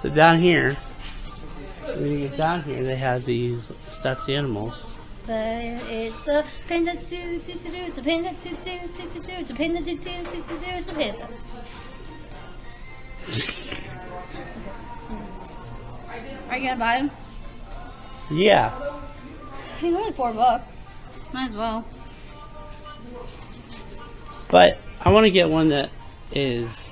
So down here, when you get down here, they have these stuffed animals. But it's a panda, it's a panda, it's a panda, it's a panda. Are you gonna buy him? Yeah. He's only $4. Might as well. But I want to get one that is...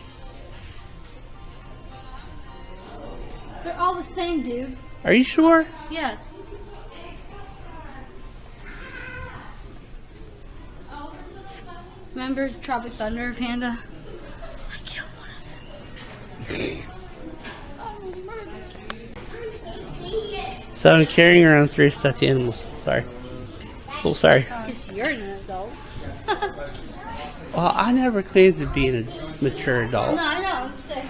They're all the same, dude. Are you sure? Yes. Remember Tropic Thunder Panda? I killed one of them. So I'm carrying around 3 stuffed animals. Sorry. Oh, sorry. Because you're an adult. Well, I never claimed to be a mature adult. No, I know. It's sick.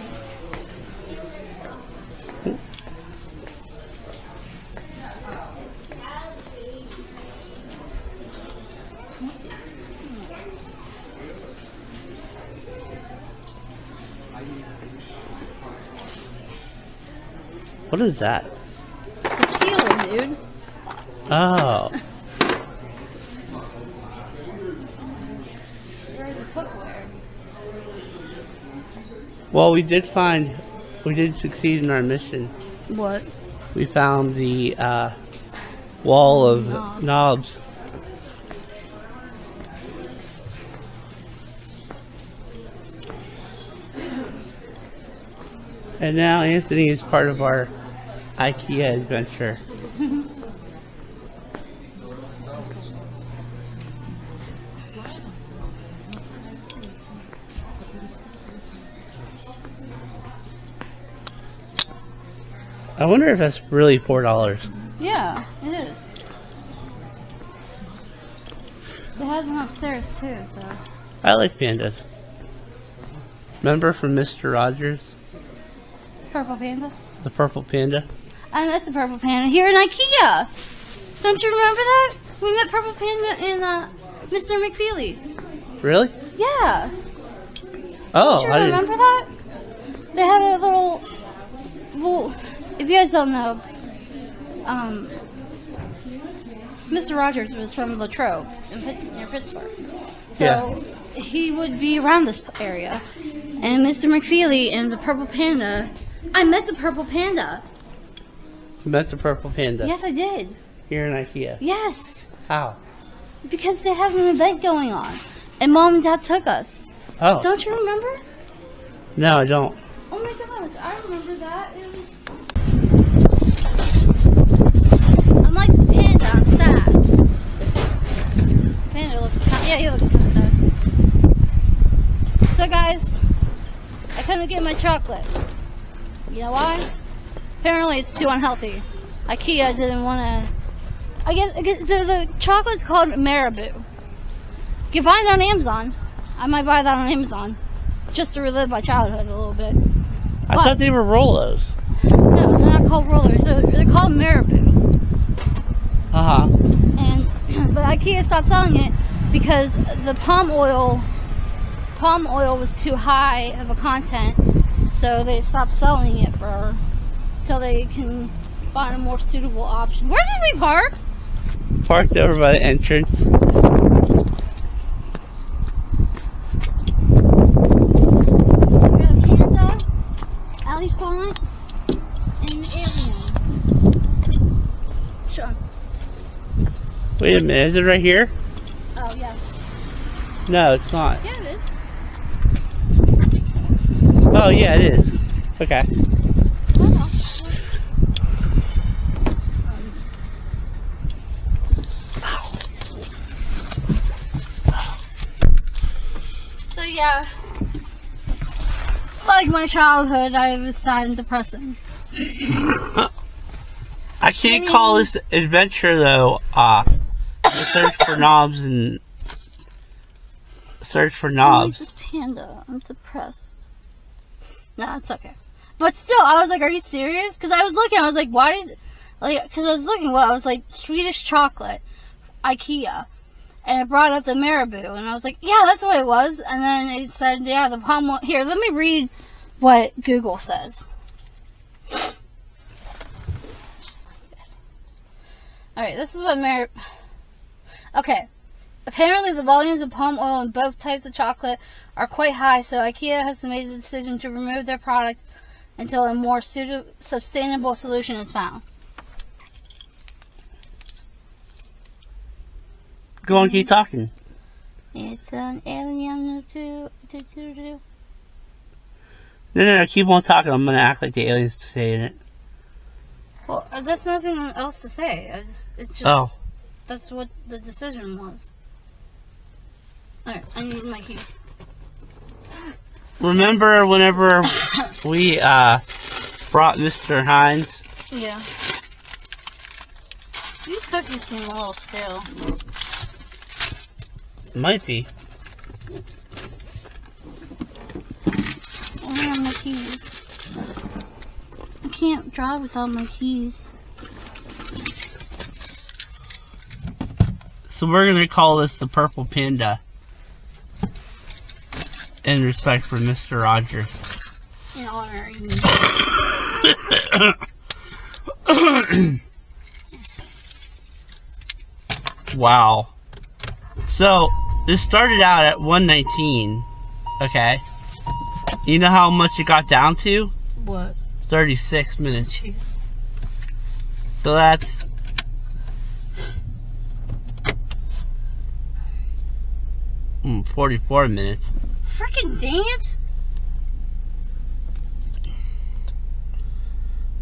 What is that? It's a peeler, dude. Oh. Where's the cookware? Well, we did succeed in our mission. What? We found the wall of knobs. And now Anthony is part of our Ikea adventure. I wonder if that's really $4. Yeah, it is. They have them upstairs too, so. I like pandas. Remember from Mr. Rogers? Purple panda? The purple panda? I met the purple panda here in Ikea. Don't you remember that? We met purple panda in Mr. McFeely. Really? Yeah. Oh, Don't you I didn't. remember that? They had a little. Well, if you guys don't know, Mr. Rogers was from Latrobe near Pittsburgh. So Yeah. he would be around this area. And Mr. McFeely and the purple panda. I met the purple panda. You met the purple panda Yes, I did. here in Ikea. Yes. How? Because they have an event going on. And Mom and Dad took us. Oh. Don't you remember? No, I don't. Oh my gosh, I remember that. It was. I'm like the panda, I'm sad. Panda looks kind of. Yeah, he looks kind of sad. So, guys, I couldn't get my chocolate. You know why? Apparently, it's too unhealthy. Ikea didn't want to. I guess so. The chocolate's called Marabou. You can find it on Amazon. I might buy that on Amazon just to relive my childhood a little bit. I thought they were Rolos. No, they're not called rollers. They're called Marabou. But Ikea stopped selling it because the palm oil was too high of a content, so they stopped selling it till they can find a more suitable option. Where did we park? Parked over by the entrance. We got a panda, elephant, and an alien. Sure. Wait a minute, is it right here? Oh, yeah. No, it's not. Yeah, it is. Oh, yeah, it is. Okay. So, yeah. Like my childhood, I was sad and depressing. I can't call this adventure, though, search for knobs and... Search for I like knobs. this panda. I'm depressed. Nah, it's okay. But still, I was like, are you serious? Because I was looking, I was like, why did... Because I was looking, I was like, Swedish chocolate, Ikea. And it brought up the Marabou. And I was like, yeah, that's what it was. And then it said, yeah, the palm oil... Here, let me read what Google says. Alright, this is what Okay. Apparently the volumes of palm oil in both types of chocolate are quite high, so Ikea has made the decision to remove their product until a more sustainable solution is found. Go on, keep talking. It's an alien No, keep on talking. I'm gonna act like the aliens saying it. Well, there's nothing else to say. It's just that's what the decision was. Alright, I need my keys. Remember whenever we brought Mr. Hines? Yeah. These cookies seem a little stale. Might be. I don't have my keys. I can't drive without my keys. So we're gonna call this the Purple Panda. In respect for Mr. Rogers. In honor of you. Wow. So, this started out at 119. Okay. You know how much it got down to? What? 36 minutes. Jeez. So that's... Mm, 44 minutes. Freaking dang it!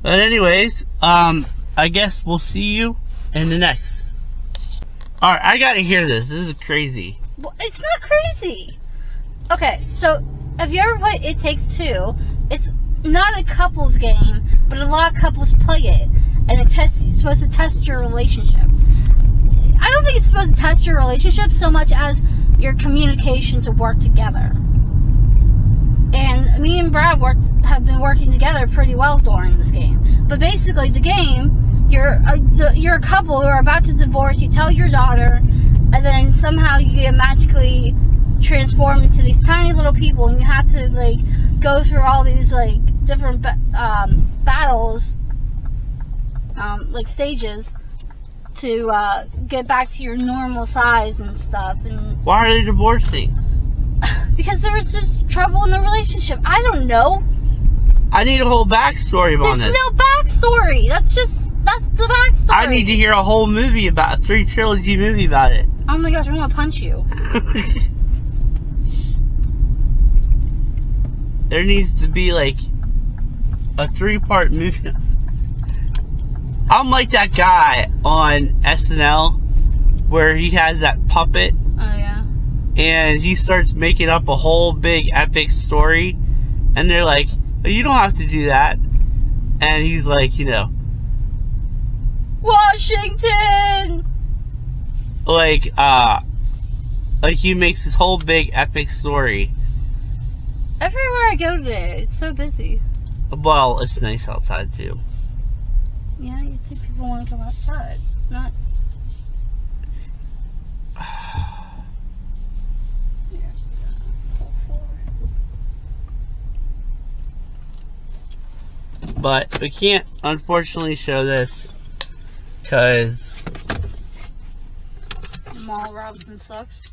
But anyways, I guess we'll see you in the next. Alright, I gotta hear this. This is crazy. Well, it's not crazy. Okay, so have you ever played It Takes Two? It's not a couples game, but a lot of couples play it, and it's supposed to test your relationship. I don't think it's supposed to test your relationship so much as your communication to work together. And me and Brad have been working together pretty well during this game. But basically, the game, you're a couple who are about to divorce. You tell your daughter, and then somehow you get magically transformed into these tiny little people, and you have to like go through all these like different battles, like stages, to get back to your normal size and stuff. And why are they divorcing? because there was just trouble in the relationship. I don't know. I need a whole backstory about this. There's no backstory. That's the backstory. I need to hear a whole movie about 3 trilogy movie about it. Oh my gosh, I'm gonna punch you. There needs to be like a 3-part movie. I'm like that guy on SNL where he has that puppet. Oh yeah. And he starts making up a whole big epic story. And they're like, you don't have to do that. And he's like, Washington! Like he makes this whole big epic story. Everywhere I go today, it's so busy. Well, it's nice outside too. Yeah, you think people want to come outside. Not... But we can't, unfortunately, show this because Jamal Robinson sucks.